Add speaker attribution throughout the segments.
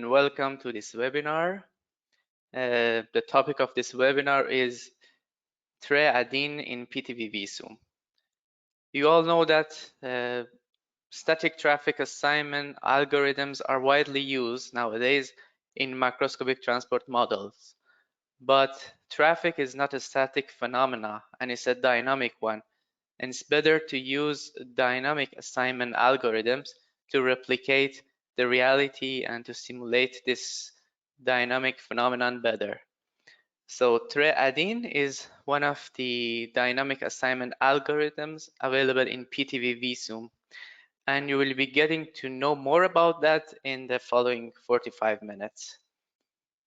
Speaker 1: and welcome to this webinar. The topic of this webinar is TRE add-in in PTV Visum. You all know that static traffic assignment algorithms are widely used nowadays in macroscopic transport models. But traffic is not a static phenomena and it's a dynamic one. And it's better to use dynamic assignment algorithms to replicate the reality and to simulate this dynamic phenomenon better. So TRE add-in is one of the dynamic assignment algorithms available in PTV Visum, and you will be getting to know more about that in the following 45 minutes.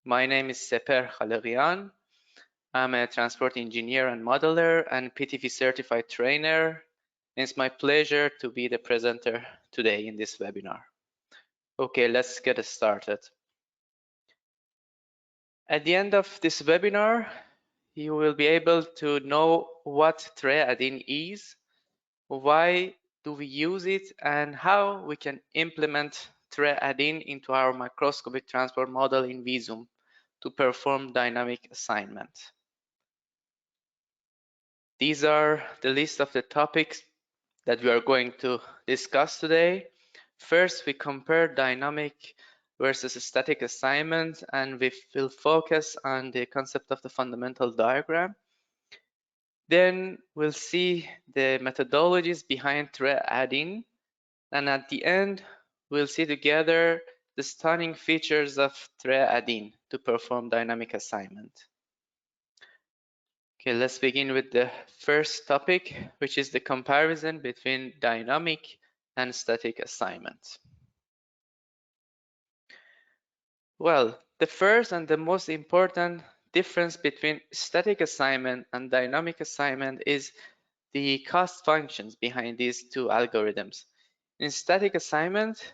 Speaker 1: My name is Seper Khalerian. I'm a transport engineer and modeler and PTV certified trainer. It's my pleasure to be the presenter today in this webinar. Okay, let's get started. At the end of this webinar, you will be able to know what TRE add-in is, why do we use it, and how we can implement TRE add-in into our macroscopic transport model in Visum to perform dynamic assignment. These are the list of the topics that we are going to discuss today. First, we compare dynamic versus static assignment, and we will focus on the concept of the fundamental diagram. Then we'll see the methodologies behind TRE add-in, and at the end, we'll see together the stunning features of TRE add-in to perform dynamic assignment. Okay, let's begin with the first topic, which is the comparison between dynamic and static assignment. Well, the first and the most important difference between static assignment and dynamic assignment is the cost functions behind these two algorithms. In static assignment,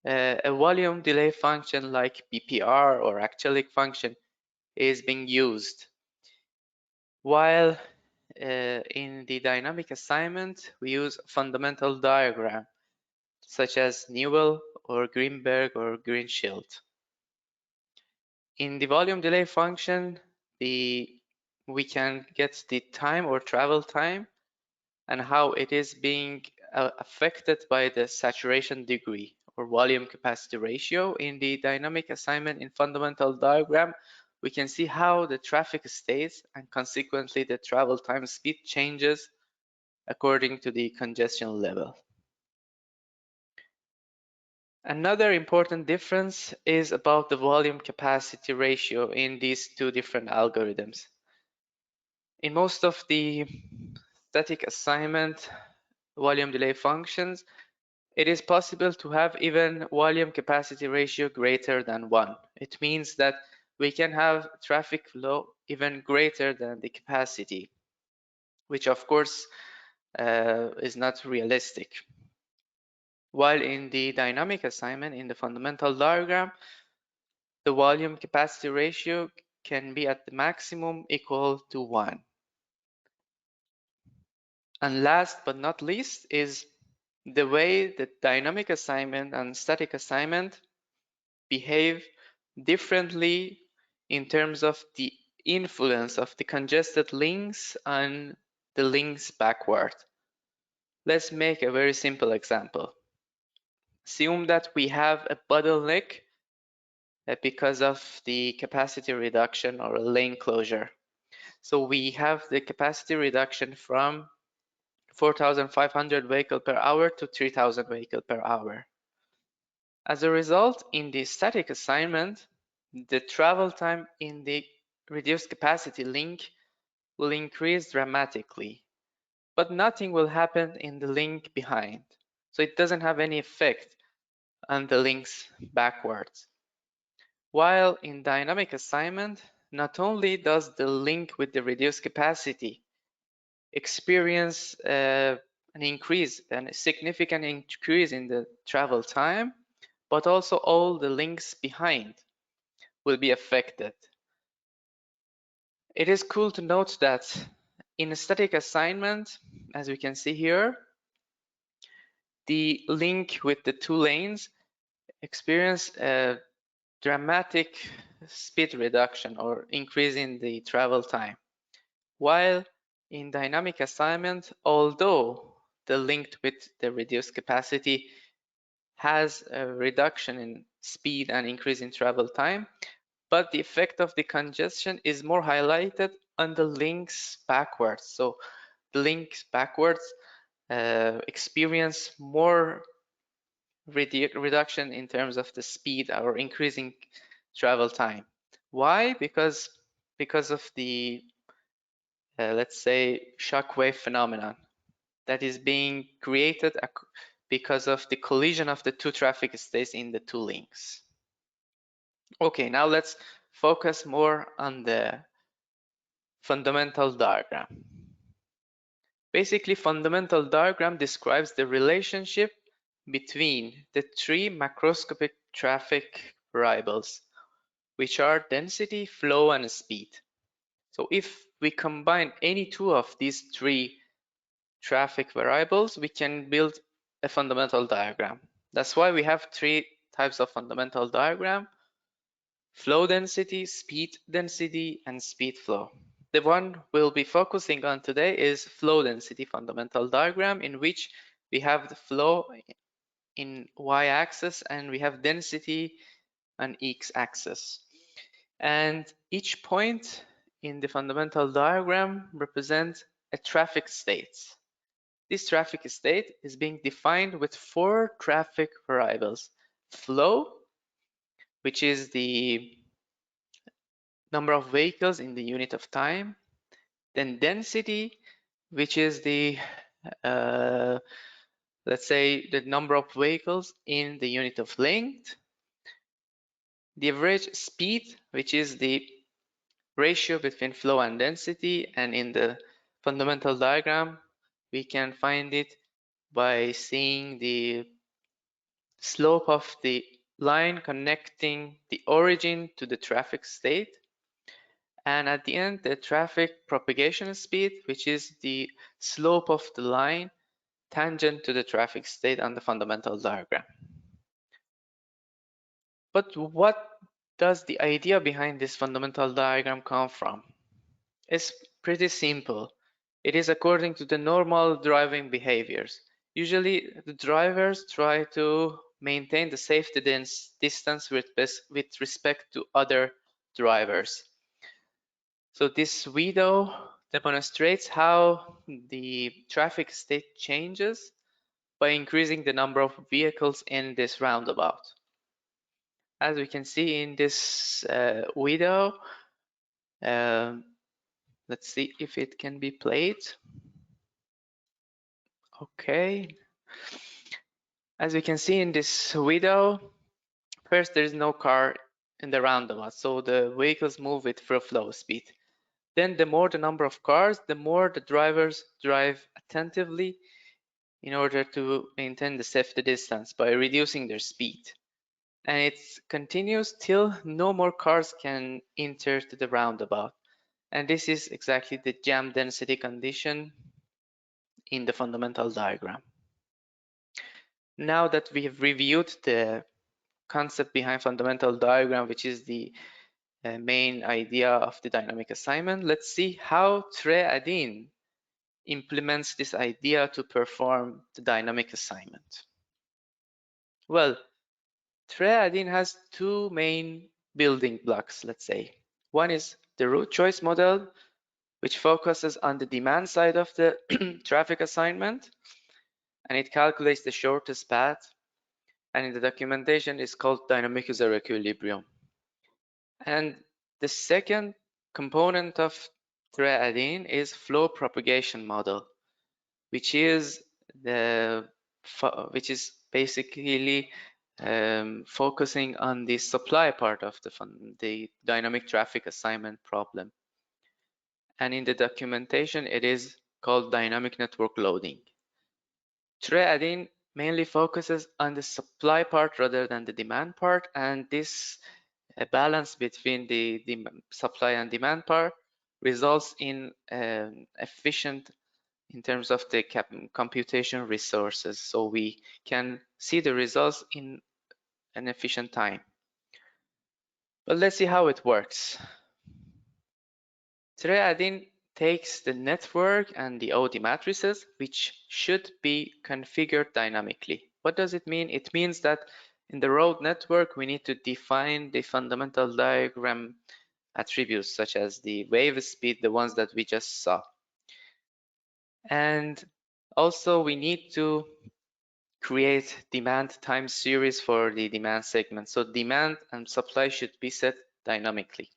Speaker 1: a volume delay function like BPR or actualic function is being used, while in the dynamic assignment, we use fundamental diagram, such as Newell or Greenberg or Greenshield. In the volume delay function, we can get the time or travel time and how it is being affected by the saturation degree or volume capacity ratio. In the dynamic assignment in fundamental diagram, we can see how the traffic states and consequently the travel time speed changes according to the congestion level. Another important difference is about the volume capacity ratio in these two different algorithms. In most of the static assignment volume delay functions, it is possible to have even volume capacity ratio greater than 1. It means that we can have traffic flow even greater than the capacity, which of course is not realistic. While in the dynamic assignment, in the fundamental diagram, the volume capacity ratio can be at the maximum equal to 1. And last but not least is the way that dynamic assignment and static assignment behave differently in terms of the influence of the congested links and the links backward. Let's make a very simple example. Assume that we have a bottleneck because of the capacity reduction or a lane closure. So we have the capacity reduction from 4,500 vehicle per hour to 3,000 vehicle per hour. As a result, in the static assignment, the travel time in the reduced capacity link will increase dramatically, but nothing will happen in the link behind. So it doesn't have any effect on the links backwards. While in dynamic assignment, not only does the link with the reduced capacity experience an increase and a significant increase in the travel time, but also all the links behind will be affected. It is cool to note that in a static assignment, as we can see here, the link with the two lanes experience a dramatic speed reduction or increasing the travel time. While in dynamic assignment, although the linked with the reduced capacity has a reduction in speed and increase in travel time, but the effect of the congestion is more highlighted on the links backwards. So the links backwards experience more reduction in terms of the speed or increasing travel time. Why? Because of the let's say shockwave phenomenon that is being created because of the collision of the two traffic states in the two links. Okay, now let's focus more on the fundamental diagram. Basically, fundamental diagram describes the relationship between the three macroscopic traffic variables, which are density, flow, and speed. So if we combine any two of these three traffic variables, we can build a fundamental diagram. That's why we have three types of fundamental diagram: flow density, speed density, and speed flow. The one we'll be focusing on today is flow density fundamental diagram, in which we have the flow in y-axis and we have density on x-axis. And each point in the fundamental diagram represents a traffic state. This traffic state is being defined with four traffic variables: flow, which is the number of vehicles in the unit of time; then density, which is the let's say the number of vehicles in the unit of length; the average speed, which is the ratio between flow and density, and in the fundamental diagram we can find it by seeing the slope of the line connecting the origin to the traffic state, and at the end the traffic propagation speed, which is the slope of the line tangent to the traffic state on the fundamental diagram. But what does the idea behind this fundamental diagram come from? It's pretty simple. It is according to the normal driving behaviors. Usually the drivers try to maintain the safety distance with respect to other drivers. So this video demonstrates how the traffic state changes by increasing the number of vehicles in this roundabout. As we can see in this video, let's see if it can be played. Okay. As we can see in this video, first there is no car in the roundabout, so the vehicles move with free flow speed. Then the more the number of cars, the more the drivers drive attentively in order to maintain the safety distance by reducing their speed. And it continues till no more cars can enter to the roundabout. And this is exactly the jam density condition in the fundamental diagram. Now that we have reviewed the concept behind fundamental diagram, which is the main idea of the dynamic assignment, let's see how TRE implements this idea to perform the dynamic assignment. Well, TRE has two main building blocks, let's say. One is the route choice model, which focuses on the demand side of the traffic assignment, and it calculates the shortest path, and in the documentation is called dynamic user equilibrium. And the second component of TRE is flow propagation model, which is basically focusing on the supply part of the dynamic traffic assignment problem. And in the documentation, it is called dynamic network loading. TRE mainly focuses on the supply part rather than the demand part, and this balance between the supply and demand part results in efficient in terms of the computation resources, so we can see the results in an efficient time. But let's see how it works. TRE takes the network and the OD matrices, which should be configured dynamically. What does it mean? It means that in the road network, we need to define the fundamental diagram attributes, such as the wave speed, the ones that we just saw. And also we need to create demand time series for the demand segment. So demand and supply should be set dynamically.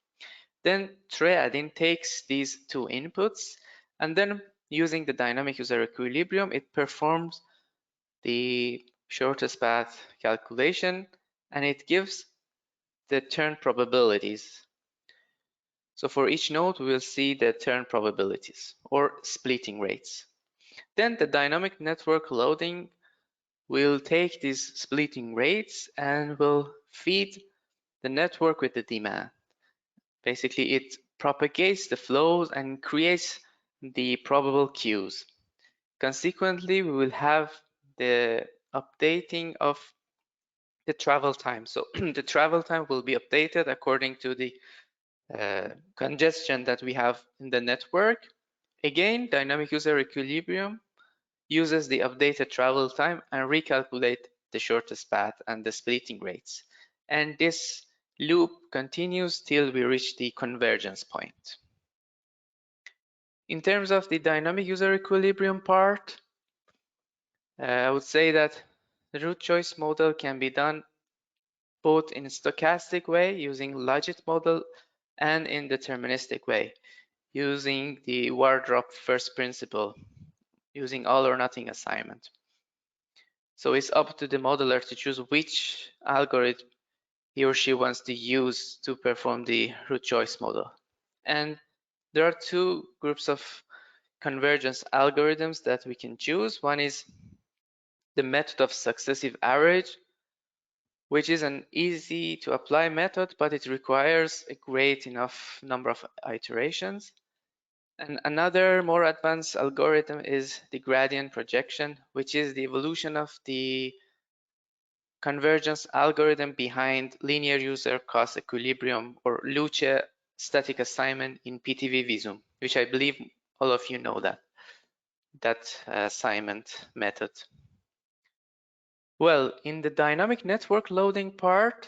Speaker 1: Then TRE takes these two inputs, and then using the dynamic user equilibrium, it performs the shortest path calculation, and it gives the turn probabilities. So for each node, we will see the turn probabilities or splitting rates. Then the dynamic network loading will take these splitting rates and will feed the network with the demand. Basically, it propagates the flows and creates the probable queues. Consequently, we will have the updating of the travel time. So the travel time will be updated according to the congestion that we have in the network. Again, dynamic user equilibrium uses the updated travel time and recalculate the shortest path and the splitting rates. And this loop continues till we reach the convergence point. In terms of the dynamic user equilibrium part, I would say that the route choice model can be done both in a stochastic way using logit model and in deterministic way using the Wardrop first principle using all or nothing assignment. So it's up to the modeler to choose which algorithm he or she wants to use to perform the route choice model. And there are two groups of convergence algorithms that we can choose. One is the method of successive average, which is an easy to apply method, but it requires a great enough number of iterations. And another more advanced algorithm is the gradient projection, which is the evolution of the convergence algorithm behind linear user cost equilibrium or Luce static assignment in PTV Visum, which I believe all of you know that assignment method. Well, in the dynamic network loading part,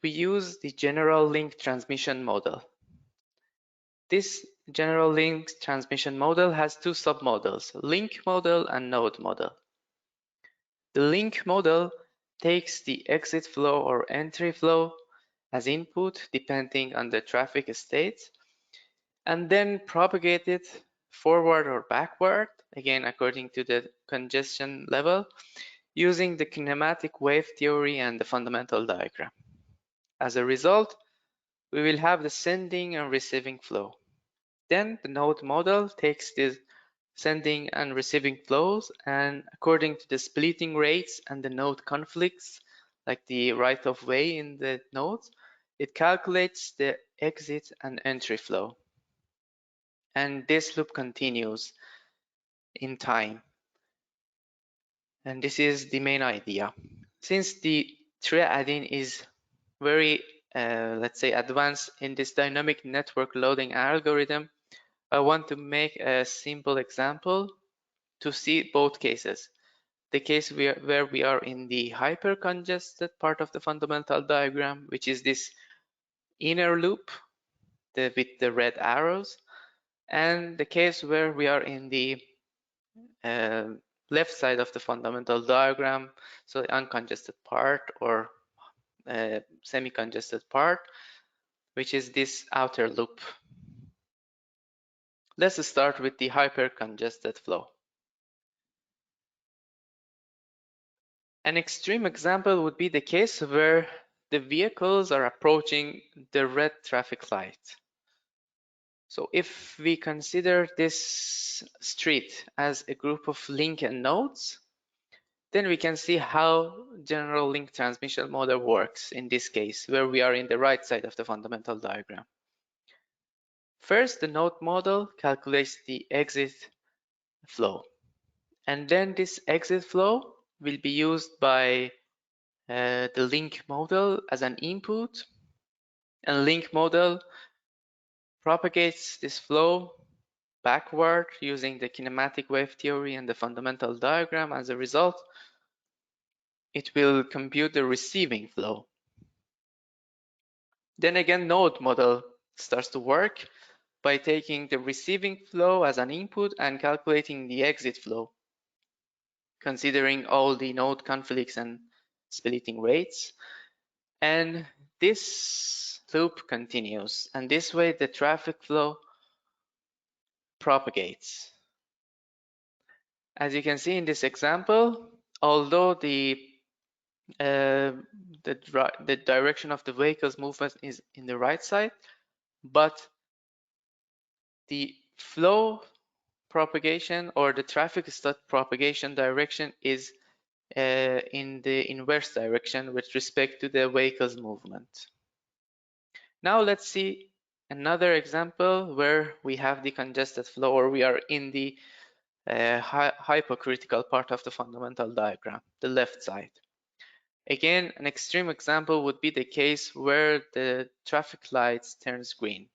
Speaker 1: we use the general link transmission model. This general link transmission model has two submodels, link model and node model. The link model takes the exit flow or entry flow as input depending on the traffic state and then propagate it forward or backward, again according to the congestion level, using the kinematic wave theory and the fundamental diagram. As a result, we will have the sending and receiving flow. Then the node model takes the sending and receiving flows, and according to the splitting rates and the node conflicts, like the right of way in the nodes, it calculates the exit and entry flow. And this loop continues in time. And this is the main idea. Since the TRE is very, let's say, advanced in this dynamic network loading algorithm, I want to make a simple example to see both cases. The case where we are in the hypercongested part of the fundamental diagram, which is this inner loop with the red arrows, and the case where we are in the left side of the fundamental diagram, so the uncongested part or semi-congested part, which is this outer loop. Let's start with the hypercongested flow. An extreme example would be the case where the vehicles are approaching the red traffic light. So if we consider this street as a group of link and nodes, then we can see how general link transmission model works in this case, where we are in the right side of the fundamental diagram. First, the node model calculates the exit flow. And then this exit flow will be used by the link model as an input, and link model propagates this flow backward using the kinematic wave theory and the fundamental diagram. As a result, it will compute the receiving flow. Then again, node model starts to work by taking the receiving flow as an input and calculating the exit flow, considering all the node conflicts and splitting rates. And this loop continues, and this way the traffic flow propagates. As you can see in this example, although the direction of the vehicle's movement is in the right side, but the flow propagation or the traffic state propagation direction is in the inverse direction with respect to the vehicle's movement. Now let's see another example where we have the congested flow, or we are in the hypocritical part of the fundamental diagram, the left side. Again, an extreme example would be the case where the traffic lights turns green.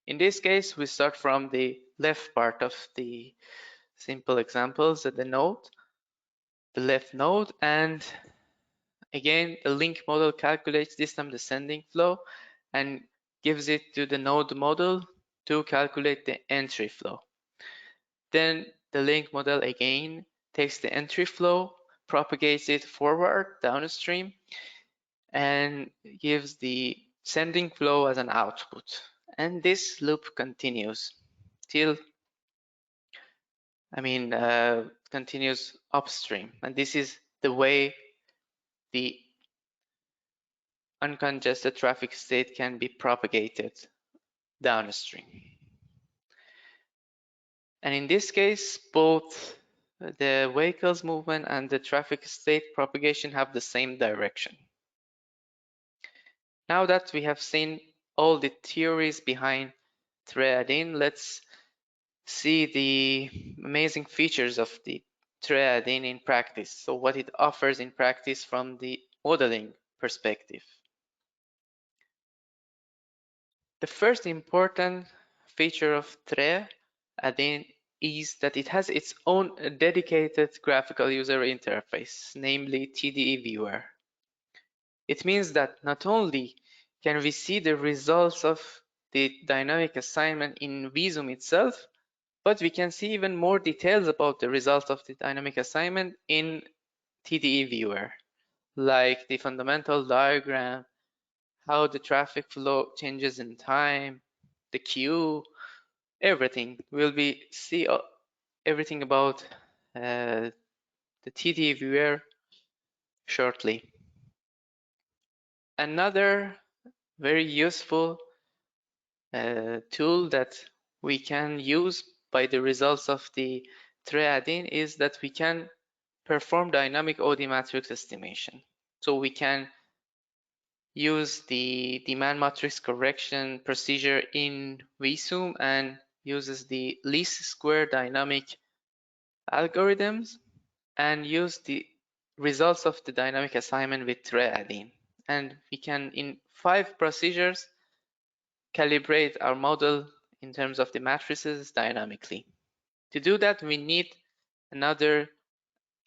Speaker 1: In this case, we start from the left part of the simple examples at the node, the left node, and again, the link model calculates this time the sending flow and gives it to the node model to calculate the entry flow. Then the link model again takes the entry flow, propagates it forward downstream, and gives the sending flow as an output. And this loop continues till, continues upstream. And this is the way the uncongested traffic state can be propagated downstream. And in this case, both the vehicle's movement and the traffic state propagation have the same direction. Now that we have seen all the theories behind TRE, let's see the amazing features of the TRE in practice. So what it offers in practice from the modeling perspective. The first important feature of TRE is that it has its own dedicated graphical user interface, namely TDE viewer. It means that not only can we see the results of the dynamic assignment in Visum itself, but we can see even more details about the result of the dynamic assignment in TDE viewer, like the fundamental diagram, how the traffic flow changes in time, the queue, everything. We'll be see everything about the TDE viewer shortly. Another very useful tool that we can use by the results of the TRE is that we can perform dynamic OD matrix estimation. So we can use the demand matrix correction procedure in Visum and uses the least square dynamic algorithms and use the results of the dynamic assignment with TRE. And we can, in 5 procedures, calibrate our model in terms of the matrices dynamically. To do that, we need another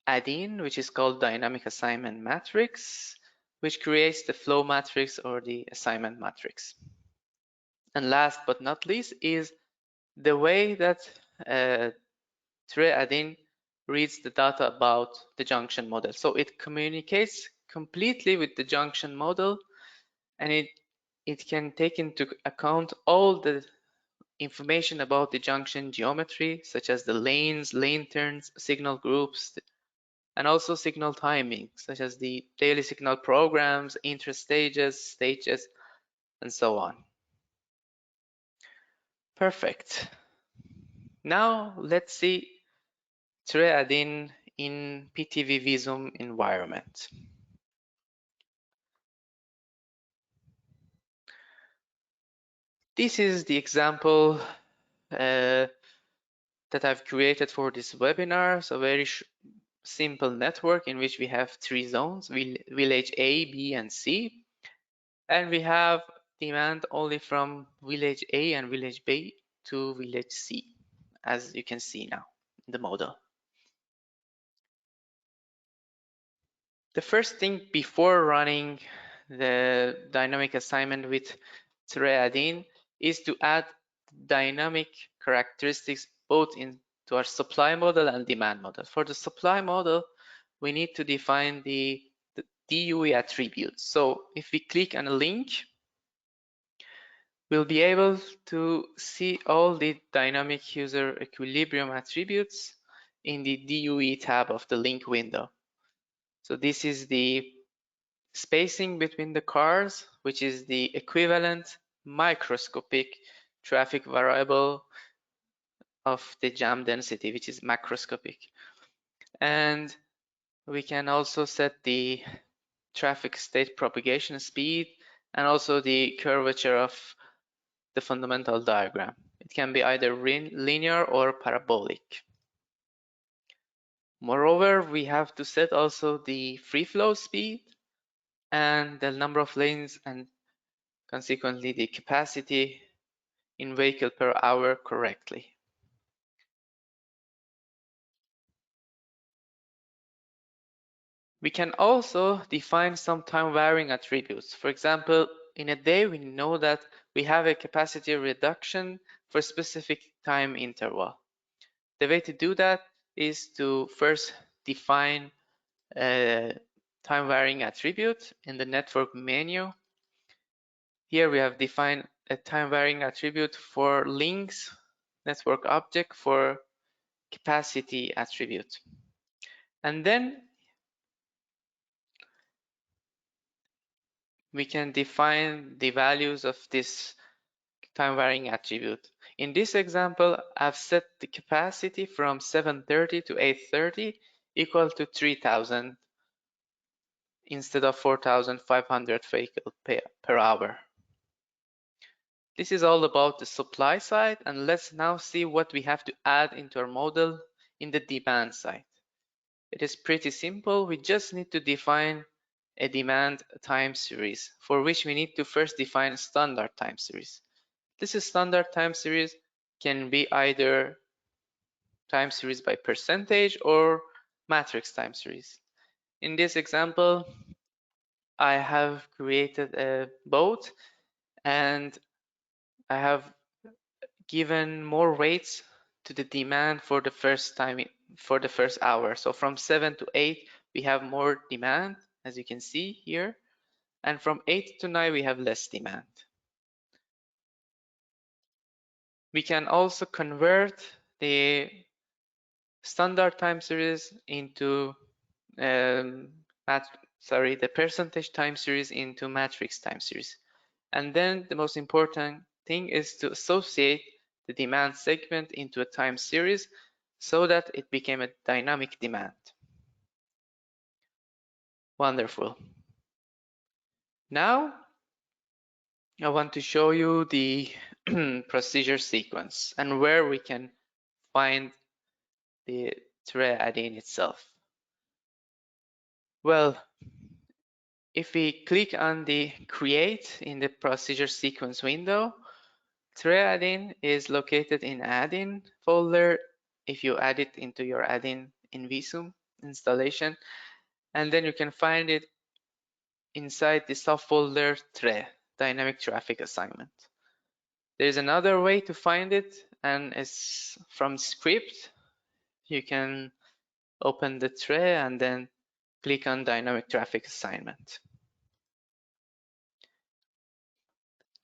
Speaker 1: add-in, which is called dynamic assignment matrix, which creates the flow matrix or the assignment matrix. And last but not least is the way that TRE reads the data about the junction model. So it communicates completely with the junction model, and it can take into account all the information about the junction geometry, such as the lanes, lane turns, signal groups, and also signal timing, such as the daily signal programs, interstages, stages, and so on. Perfect. Now let's see TRE in PTV Visum environment. This is the example that I've created for this webinar. So very simple network in which we have three zones, village A, B, and C. And we have demand only from village A and village B to village C, as you can see now in the model. The first thing before running the dynamic assignment with TRE is to add dynamic characteristics both into our supply model and demand model. For the supply model, we need to define the DUE attributes. So if we click on a link, we'll be able to see all the dynamic user equilibrium attributes in the DUE tab of the link window. So this is the spacing between the cars, which is the equivalent microscopic traffic variable of the jam density, which is macroscopic. And we can also set the traffic state propagation speed and also the curvature of the fundamental diagram. It can be either linear or parabolic. Moreover, we have to set also the free flow speed and the number of lanes and consequently the capacity in vehicle per hour correctly. We can also define some time varying attributes. For example, in a day, we know that we have a capacity reduction for a specific time interval. The way to do that is to first define a time varying attribute in the network menu. Here we have defined a time varying attribute for links network object for capacity attribute. And then we can define the values of this time varying attribute. In this example, I've set the capacity from 730 to 830 equal to 3000 instead of 4500 vehicles per hour. This is all about the supply side, and let's now see what we have to add into our model in the demand side. It is pretty simple. We just need to define a demand time series, for which we need to first define a standard time series. This standard time series can be either time series by percentage or matrix time series. In this example, I have created a boat and I have given more weights to the demand for the first hour. So from 7 to 8, we have more demand, as you can see here. And from 8 to 9, we have less demand. We can also convert the standard time series into the percentage time series into matrix time series. And then the most important thing is to associate the demand segment into a time series so that it became a dynamic demand. Wonderful. Now I want to show you the procedure sequence and where we can find the TRE add-in itself. Well, if we click on the create in the procedure sequence window, TRE add-in is located in add-in folder if you add it into your add-in in Visum installation, and then you can find it inside the subfolder TRE, dynamic traffic assignment. There's another way to find it, and it's from script. You can open the TRE and then click on dynamic traffic assignment.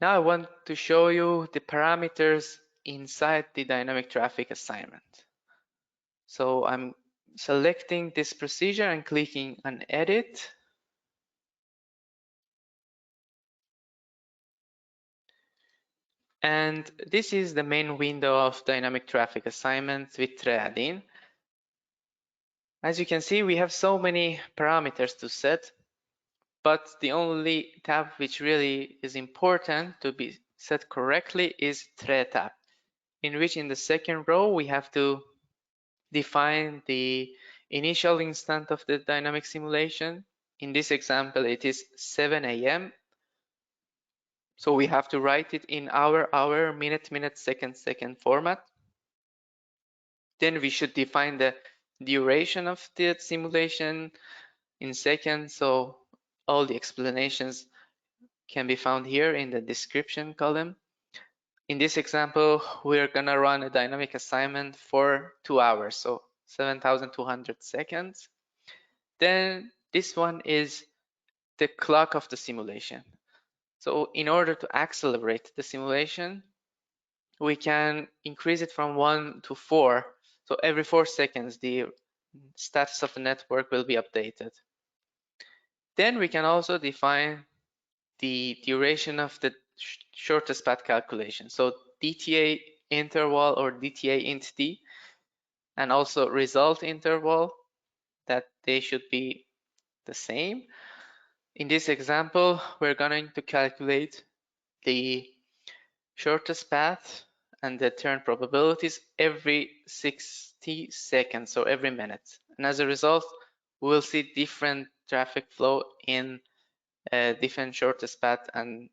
Speaker 1: Now I want to show you the parameters inside the dynamic traffic assignment. So I'm selecting this procedure and clicking on edit. And this is the main window of dynamic traffic assignment with TRE add-in. As you can see, we have so many parameters to set, but the only tab which really is important to be set correctly is TRE tab, in which in the second row we have to define the initial instant of the dynamic simulation. In this example, it is 7 a.m. So we have to write it in hour, minute, second format. Then we should define the duration of the simulation in seconds. So all the explanations can be found here in the description column. In this example, we're gonna run a dynamic assignment for 2 hours, so 7,200 seconds. Then this one is the clock of the simulation. So in order to accelerate the simulation, we can increase it from 1 to 4. So every 4 seconds, the status of the network will be updated. Then we can also define the duration of the shortest path calculation. So DTA interval or DTA int d, and also result interval, that they should be the same. In this example, we're going to calculate the shortest path and the turn probabilities every 60 seconds, so every minute. And as a result, we will see different traffic flow in different shortest path and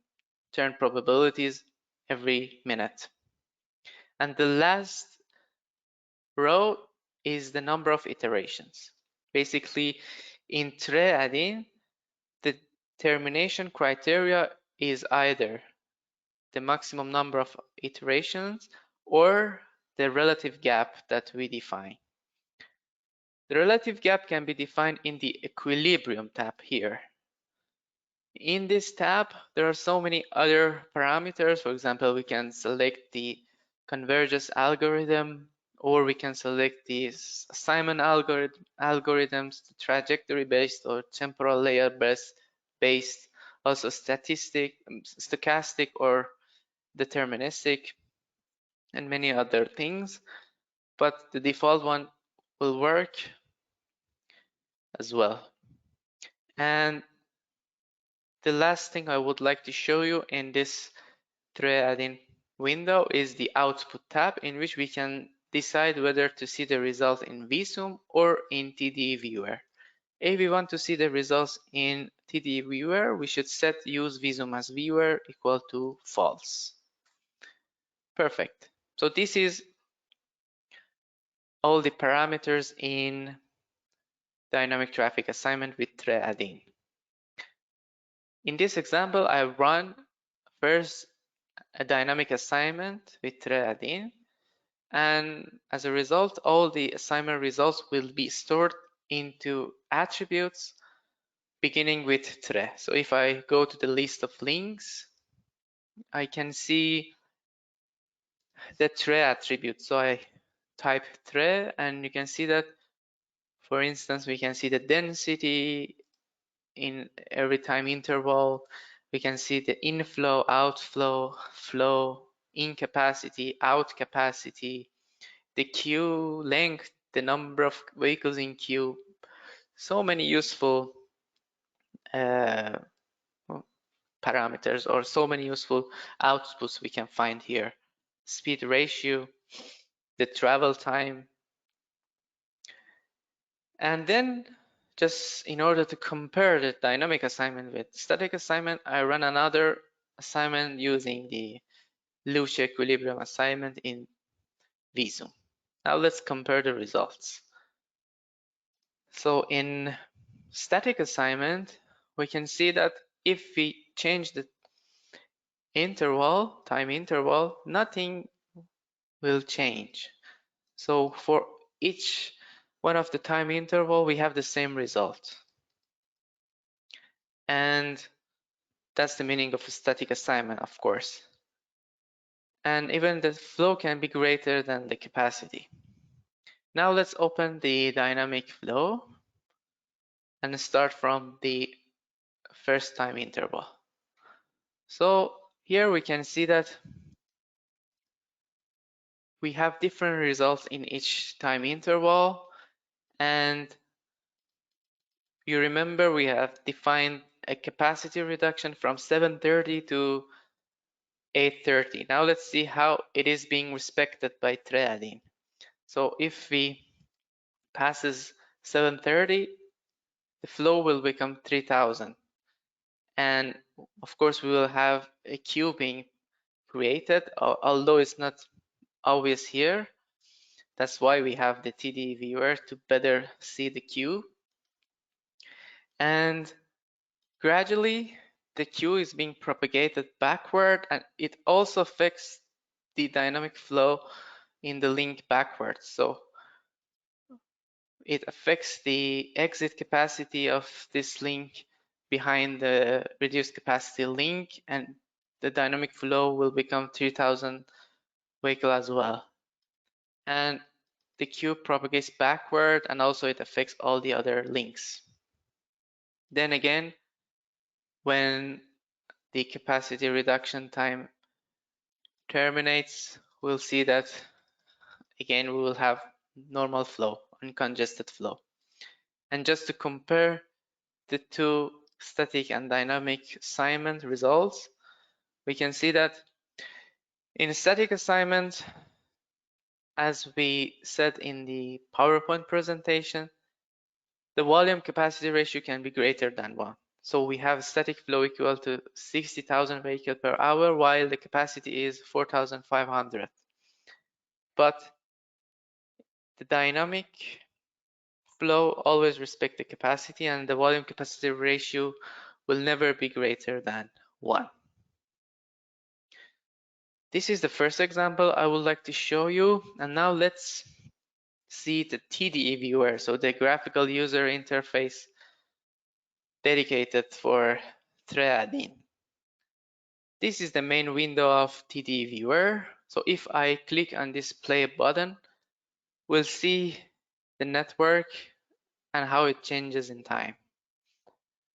Speaker 1: turn probabilities every minute. And the last row is the number of iterations. Basically, in TRE, the termination criteria is either the maximum number of iterations or the relative gap that we define. The relative gap can be defined in the equilibrium tab here. In this tab, there are so many other parameters. For example, we can select the convergence algorithm, or we can select the assignment algorithms, the trajectory based or temporal layer based, also stochastic or deterministic, and many other things. But the default one will work as well. And the last thing I would like to show you in this TRE window is the output tab, in which we can decide whether to see the result in Visum or in TDE viewer. If we want to see the results in TDE viewer, we should set use Visum as viewer equal to false. Perfect. So this is all the parameters in dynamic traffic assignment with TRE. In this example, I run first a dynamic assignment with TRE, and as a result, all the assignment results will be stored into attributes beginning with TRE. So if I go to the list of links, I can see the TRE attribute. So I type TRE, and you can see that, for instance, we can see the density in every time interval. We can see the inflow, outflow, flow, in capacity, out capacity, the queue length, the number of vehicles in queue. So many useful parameters, or so many useful outputs we can find here. Speed ratio, the travel time. And then, just in order to compare the dynamic assignment with static assignment, I run another assignment using the Lucia equilibrium assignment in Visum. Now let's compare the results. So in static assignment, we can see that if we change the interval, time interval, nothing will change. So for each one of the time interval, we have the same result. And that's the meaning of a static assignment, of course. And even the flow can be greater than the capacity. Now let's open the dynamic flow and start from the first time interval. So here we can see that we have different results in each time interval, and you remember we have defined a capacity reduction from 730 to 830. Now let's see how it is being respected by TRE. So if we passes 730, the flow will become 3000. And of course, we will have a queue being created, although it's not obvious here. That's why we have the TDE viewer to better see the queue. And gradually, the queue is being propagated backward, and it also affects the dynamic flow in the link backwards. So it affects the exit capacity of this link behind the reduced capacity link, and the dynamic flow will become 3000 vehicle as well. And the queue propagates backward, and also it affects all the other links. Then again, when the capacity reduction time terminates, we'll see that again we will have normal flow, uncongested flow. And just to compare the two static and dynamic assignment results, we can see that in static assignment, as we said in the PowerPoint presentation, the volume capacity ratio can be greater than 1. So we have static flow equal to 60,000 vehicles per hour, while the capacity is 4,500. But the dynamic flow always respect the capacity, and the volume capacity ratio will never be greater than 1. This is the first example I would like to show you, and now let's see the TDE viewer, so the graphical user interface dedicated for threading. This is the main window of TDE viewer. So if I click on this play button, we'll see the network and how it changes in time.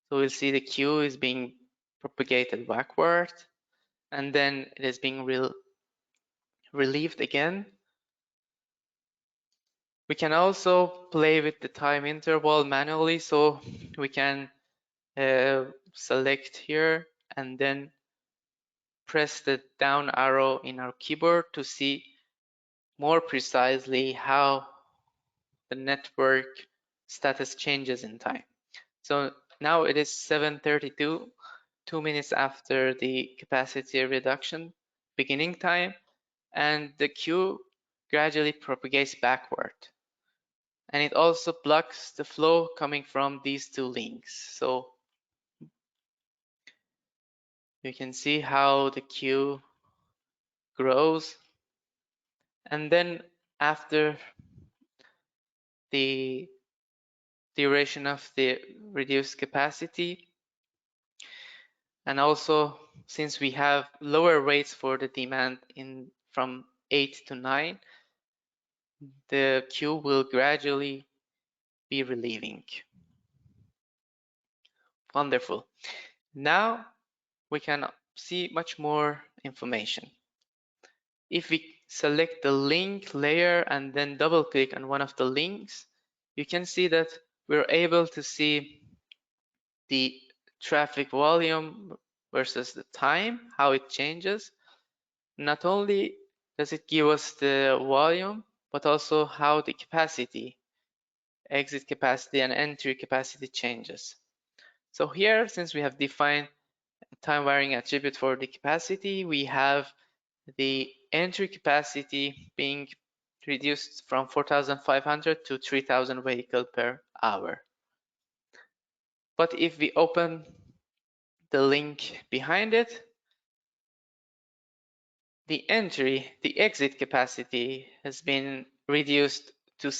Speaker 1: So we'll see the queue is being propagated backward, and then it is being relieved again. We can also play with the time interval manually, so we can select here and then press the down arrow in our keyboard to see more precisely how the network status changes in time. So now it is 7:32, 2 minutes after the capacity reduction beginning time, and the queue gradually propagates backward. And it also blocks the flow coming from these two links. So you can see how the queue grows. And then after the duration of the reduced capacity, and also since we have lower rates for the demand from 8 to 9, the queue will gradually be relieving. Wonderful. Now we can see much more information. If we select the link layer and then double click on one of the links, you can see that we're able to see the traffic volume versus the time, how it changes. Not only does it give us the volume, but also how the capacity, exit capacity and entry capacity changes. So here, since we have defined a time varying attribute for the capacity, we have the entry capacity being reduced from 4,500 to 3,000 vehicles per hour. But if we open the link behind it, the exit capacity has been reduced to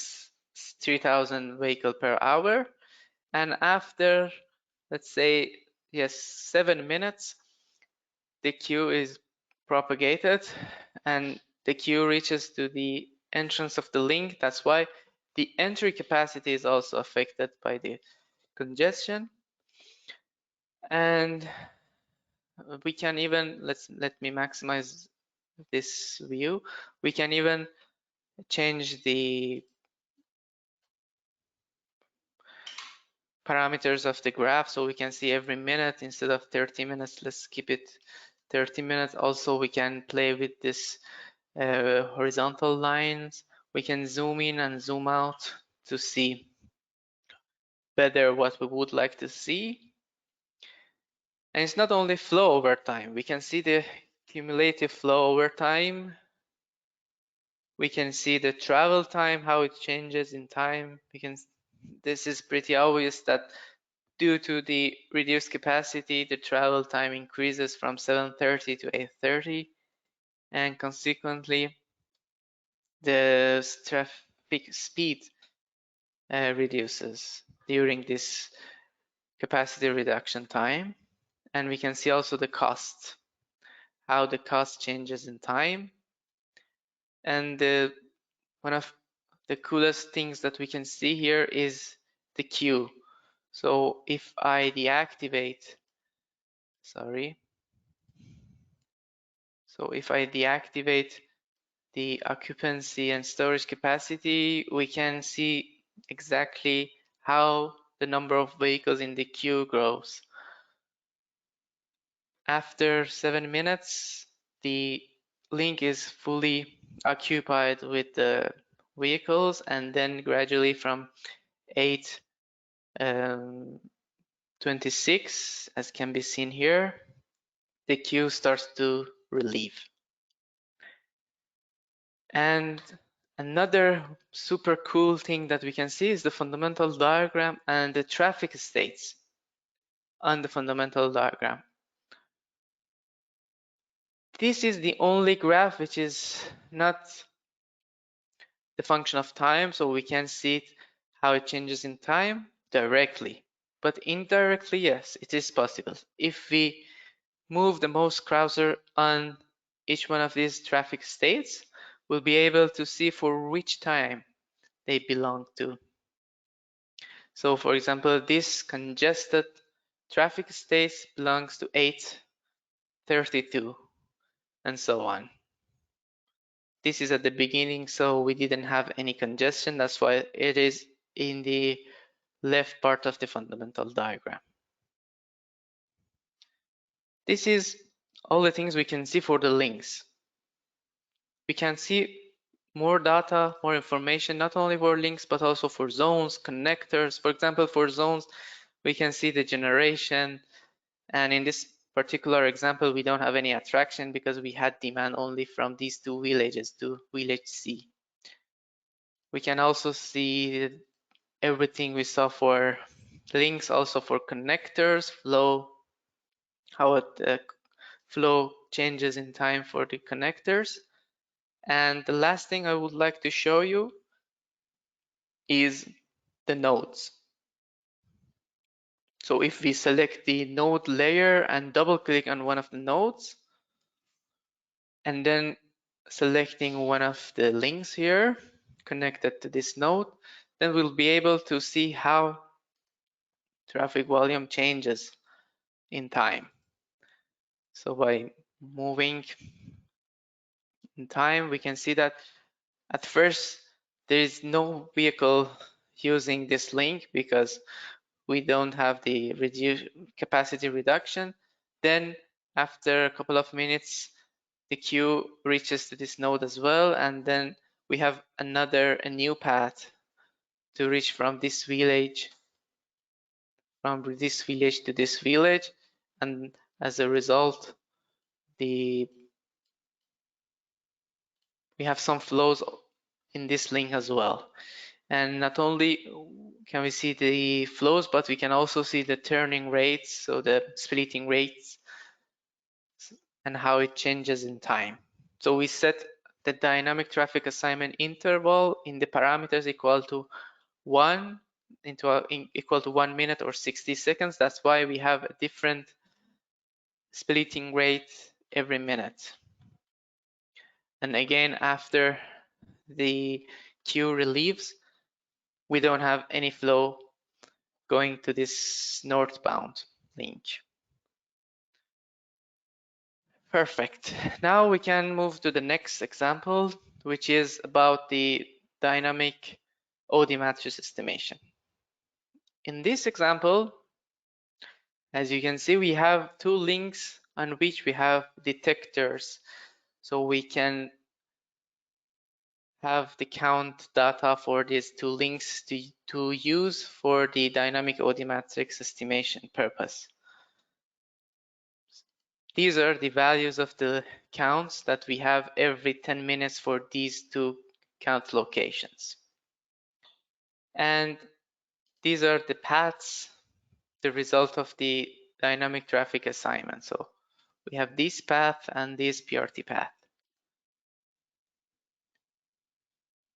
Speaker 1: 3,000 vehicles per hour. And after, let's say, 7 minutes, the queue is propagated and the queue reaches to the entrance of the link. That's why the entry capacity is also affected by the congestion. And we can even, let me maximize this view. We can even change the parameters of the graph, so we can see every minute instead of 30 minutes. Let's keep it 30 minutes. Also, we can play with this horizontal lines. We can zoom in and zoom out to see better what we would like to see. And it's not only flow over time. We can see the cumulative flow over time. We can see the travel time, how it changes in time. This is pretty obvious that due to the reduced capacity, the travel time increases from 7:30 to 8:30, and consequently, the traffic speed reduces during this capacity reduction time. And we can see also the cost, how the cost changes in time. And one of the coolest things that we can see here is the queue. So if I deactivate, the occupancy and storage capacity, we can see exactly how the number of vehicles in the queue grows. After 7 minutes, the link is fully occupied with the vehicles, and then gradually from 8:26, as can be seen here, the queue starts to relieve. And another super cool thing that we can see is the fundamental diagram and the traffic states on the fundamental diagram. This is the only graph which is not the function of time, so we can see how it changes in time directly. But indirectly, yes, it is possible. If we move the mouse cursor on each one of these traffic states, we'll be able to see for which time they belong to. So for example, this congested traffic state belongs to 8:32 and so on. This is at the beginning, so we didn't have any congestion. That's why it is in the left part of the fundamental diagram. This is all the things we can see for the links. We can see more data, more information, not only for links, but also for zones, connectors. For example, for zones, we can see the generation. And in this particular example, we don't have any attraction because we had demand only from these two villages to village C. We can also see everything we saw for links, also for connectors, flow, how the flow changes in time for the connectors. And the last thing I would like to show you is the nodes. So if we select the node layer and double click on one of the nodes, and then selecting one of the links here connected to this node, then we'll be able to see how traffic volume changes in time. So by moving in time, we can see that at first there is no vehicle using this link because we don't have the capacity reduction. Then after a couple of minutes, the queue reaches to this node as well, and then we have a new path to reach from this village to this village, and as a result, we have some flows in this link as well. And not only can we see the flows, but we can also see the turning rates, so the splitting rates, and how it changes in time. So we set the dynamic traffic assignment interval in the parameters equal to 1 equal to 1 minute or 60 seconds. That's why we have a different splitting rate every minute. And again, after the queue relieves, we don't have any flow going to this northbound link. Perfect. Now we can move to the next example, which is about the dynamic OD matrix estimation. In this example, as you can see, we have two links on which we have detectors. So we can have the count data for these two links to use for the dynamic OD matrix estimation purpose. These are the values of the counts that we have every 10 minutes for these two count locations. And these are the paths, the result of the dynamic traffic assignment. So we have this path and this PRT path.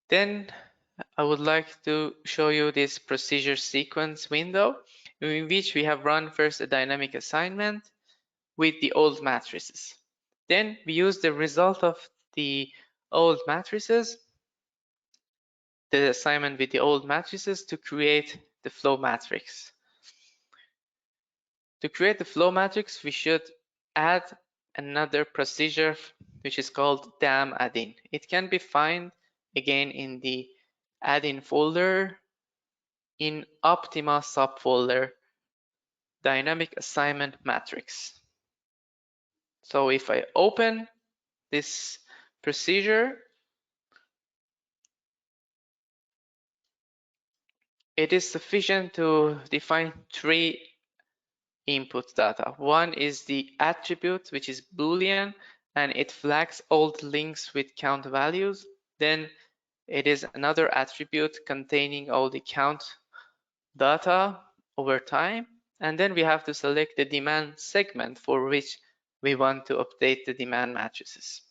Speaker 1: Then I would like to show you this procedure sequence window in which we have run first a dynamic assignment with the old matrices. Then we use the result of the old matrices, the assignment with the old matrices, to create the flow matrix. To create the flow matrix, we should add another procedure which is called dam add-in. It can be found again in the add-in folder in Optima subfolder dynamic assignment matrix. So if I open this procedure, it is sufficient to define three input data. One is the attribute, which is Boolean, and it flags old links with count values. Then it is another attribute containing all the count data over time. And then we have to select the demand segment for which we want to update the demand matrices.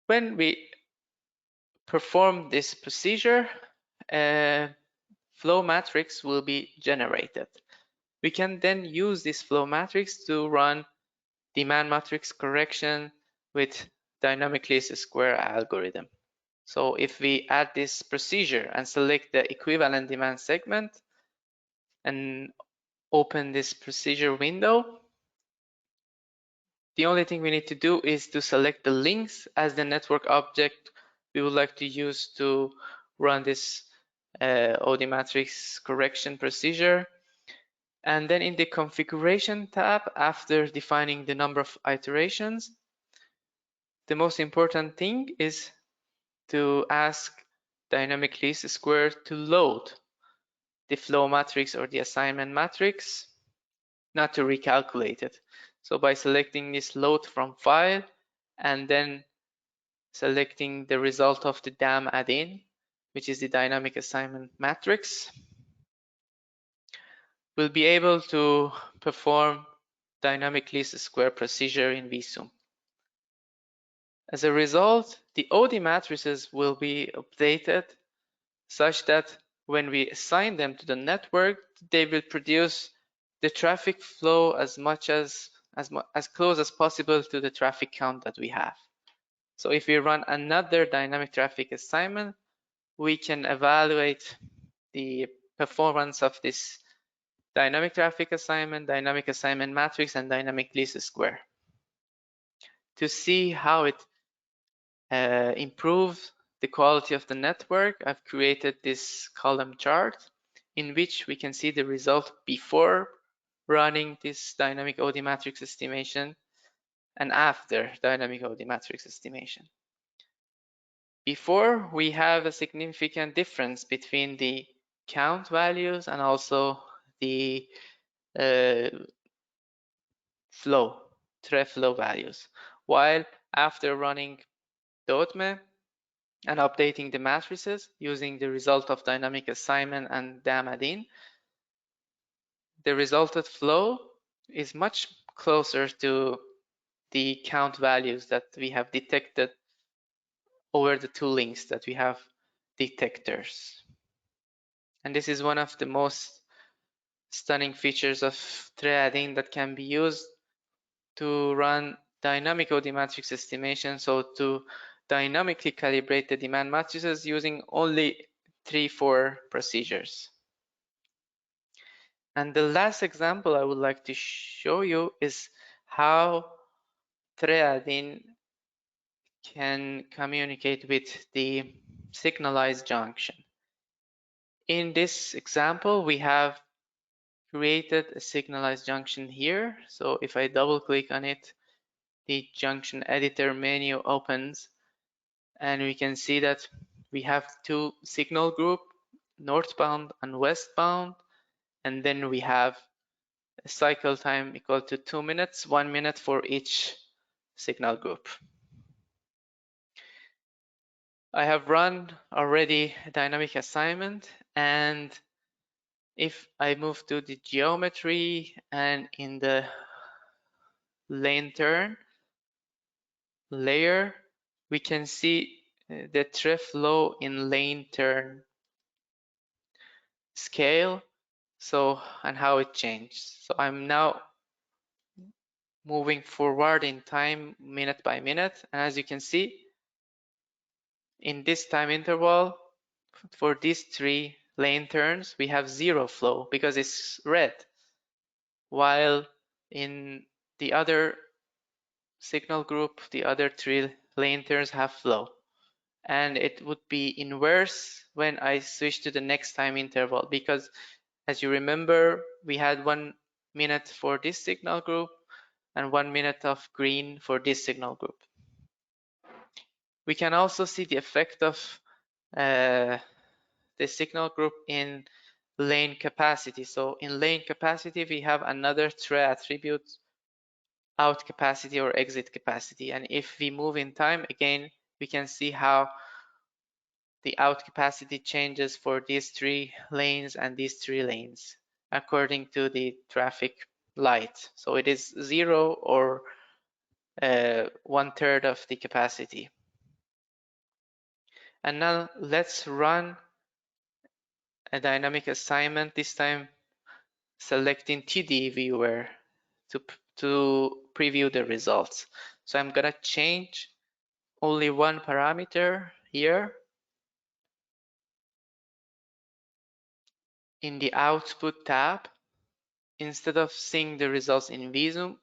Speaker 1: When we perform this procedure, a flow matrix will be generated. We can then use this flow matrix to run demand matrix correction with dynamic least square algorithm. So if we add this procedure and select the equivalent demand segment and open this procedure window, the only thing we need to do is to select the links as the network object we would like to use to run this OD matrix correction procedure. And then in the configuration tab, after defining the number of iterations, the most important thing is to ask dynamic least square to load the flow matrix or the assignment matrix, not to recalculate it. So by selecting this load from file and then selecting the result of the dam add-in, which is the dynamic assignment matrix, we'll be able to perform dynamic least square procedure in Visum. As a result, the OD matrices will be updated such that when we assign them to the network, they will produce the traffic flow as close as possible to the traffic count that we have. So if we run another dynamic traffic assignment, we can evaluate the performance of this dynamic traffic assignment, dynamic assignment matrix, and dynamic least square to see how it improves the quality of the network. I've created this column chart in which we can see the result before running this dynamic OD matrix estimation and after dynamic OD matrix estimation. Before, we have a significant difference between the count values and also the flow, TRE flow values. While after running DOTME and updating the matrices using the result of dynamic assignment and dam add-in, the resulted flow is much closer to the count values that we have detected over the two links that we have detectors. And this is one of the most stunning features of TRE add-in that can be used to run dynamic OD matrix estimation, so to dynamically calibrate the demand matrices using only 3-4 procedures. And the last example I would like to show you is how TRE add-in can communicate with the signalized junction. In this example, we have created a signalized junction here. So if I double click on it, the junction editor menu opens and we can see that we have two signal group, northbound and westbound, and then we have a cycle time equal to 2 minutes, 1 minute for each signal group. I have run already a dynamic assignment, and if I move to the geometry and in the lane turn layer, we can see the TRE flow in lane turn scale, so and how it changed. So I'm now moving forward in time minute by minute, and as you can see in this time interval for these 3 lane turns we have 0 flow because it's red, while in the other signal group the other 3 lane turns have flow, and it would be inverse when I switch to the next time interval, because as you remember we had 1 minute for this signal group and 1 minute of green for this signal group. We can also see the effect of the signal group in lane capacity. So in lane capacity we have another TRE attribute, out capacity or exit capacity, and if we move in time again we can see how the out capacity changes for these 3 lanes and these 3 lanes according to the traffic light. So it is 0 or 1/3 of the capacity. And now let's run a dynamic assignment, this time selecting TD viewer to preview the results. So I'm gonna change only one parameter here. In the output tab, instead of seeing the results in Visum,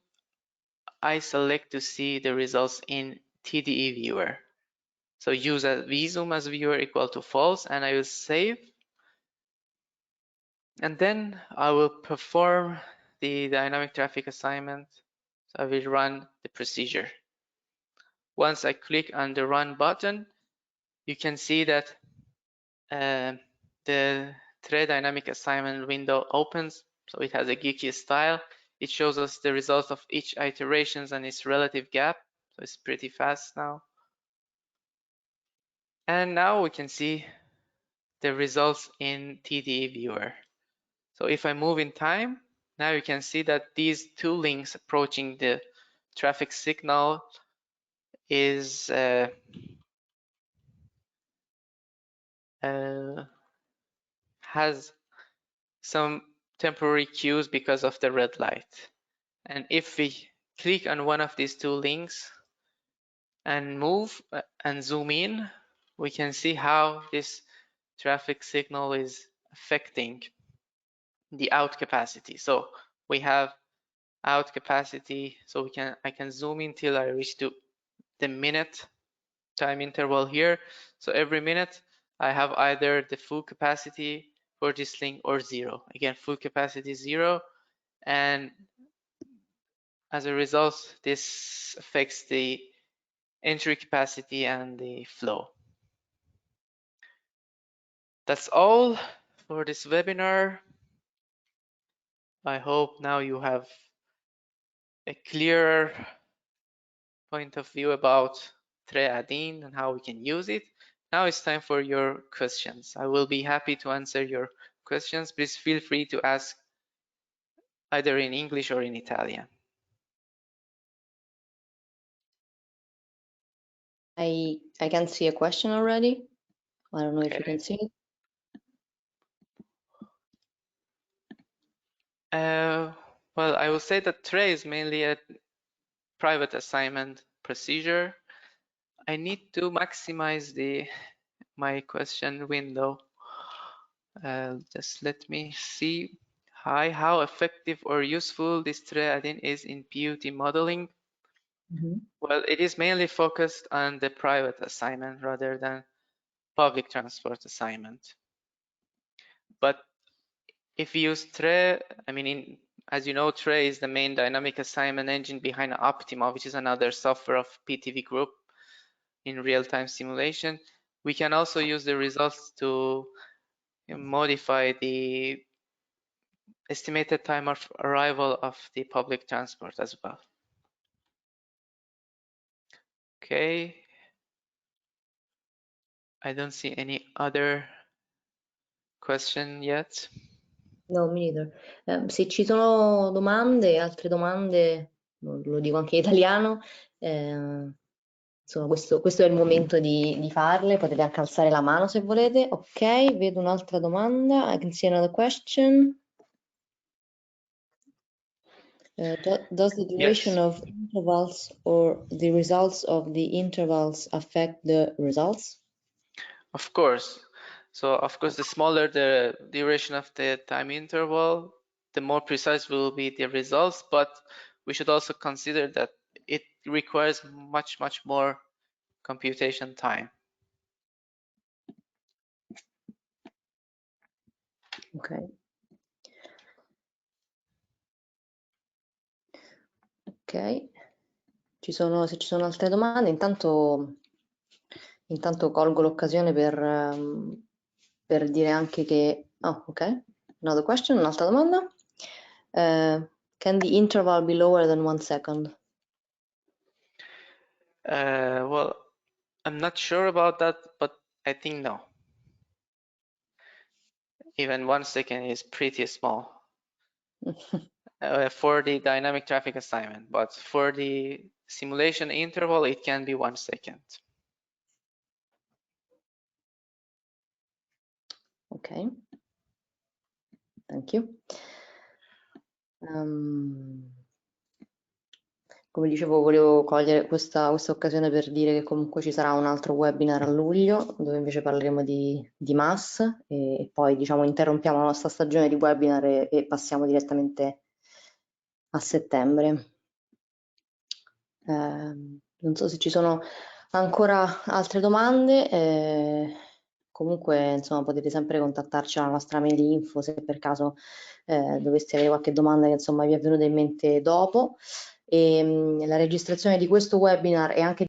Speaker 1: I select to see the results in TDE viewer. So use a Visum as viewer equal to false, and I will save. And then I will perform the dynamic traffic assignment. So I will run the procedure. Once I click on the run button, you can see that the TRE dynamic assignment window opens. So it has a geeky style. It shows us the results of each iterations and its relative gap. So it's pretty fast now. And now we can see the results in TDE viewer. So if I move in time, now you can see that these 2 links approaching the traffic signal is has some temporary cues because of the red light. And if we click on one of these 2 links and move and zoom in, we can see how this traffic signal is affecting the out capacity. So we have out capacity, so I can zoom in till I reach to the minute time interval here. So every minute I have either the full capacity for this link or 0. Again, full capacity 0, and as a result this affects the entry capacity and the flow. That's all for this webinar. I hope now you have a clearer point of view about TRE add-in and how we can use it. Now it's time for your questions. I will be happy to answer your questions. Please feel free to ask either in English or in Italian.
Speaker 2: I can see a question already. I don't know if you can see it.
Speaker 1: Well, I will say that TRE is mainly a private assignment procedure. I need to maximize my question window. Just let me see. Hi, how effective or useful this TRE add-in is in PUT modeling? Well, it is mainly focused on the private assignment rather than public transport assignment. But if you use TRE, I mean, as you know, TRE is the main dynamic assignment engine behind Optima, which is another software of PTV Group. in real-time simulation. We can also use the results to modify the estimated time of arrival of the public transport as well. Okay. I don't see any other question yet.
Speaker 2: No, me neither. Se ci sono domande, altre domande, lo dico anche in italiano, insomma, questo è il momento di farle, potete anche alzare la mano se volete. Ok, vedo un'altra domanda. I can see another question. Does the duration
Speaker 1: Yes.
Speaker 2: of intervals or the results of the intervals affect the results?
Speaker 1: Of course. So of course, the smaller the duration of the time interval, the more precise will be the results, but we should also consider that it requires much more computation time.
Speaker 2: Ok. Ok, se ci sono altre domande, intanto colgo l'occasione per dire anche che... Oh, ok, another question, un'altra domanda. Can the interval be lower than 1 second?
Speaker 1: Well, I'm not sure about that, but I think no. Even 1 second is pretty small for the dynamic traffic assignment, but for the simulation interval, it can be 1 second.
Speaker 2: Ok, thank you. Come dicevo, volevo cogliere questa occasione per dire che comunque ci sarà un altro webinar a luglio dove invece parleremo di MAS e poi diciamo interrompiamo la nostra stagione di webinar e passiamo direttamente a settembre. Non so se ci sono ancora altre domande, comunque insomma potete sempre contattarci alla nostra mail info se per caso doveste avere qualche domanda che insomma vi è venuta in mente dopo. La registrazione di questo webinar e anche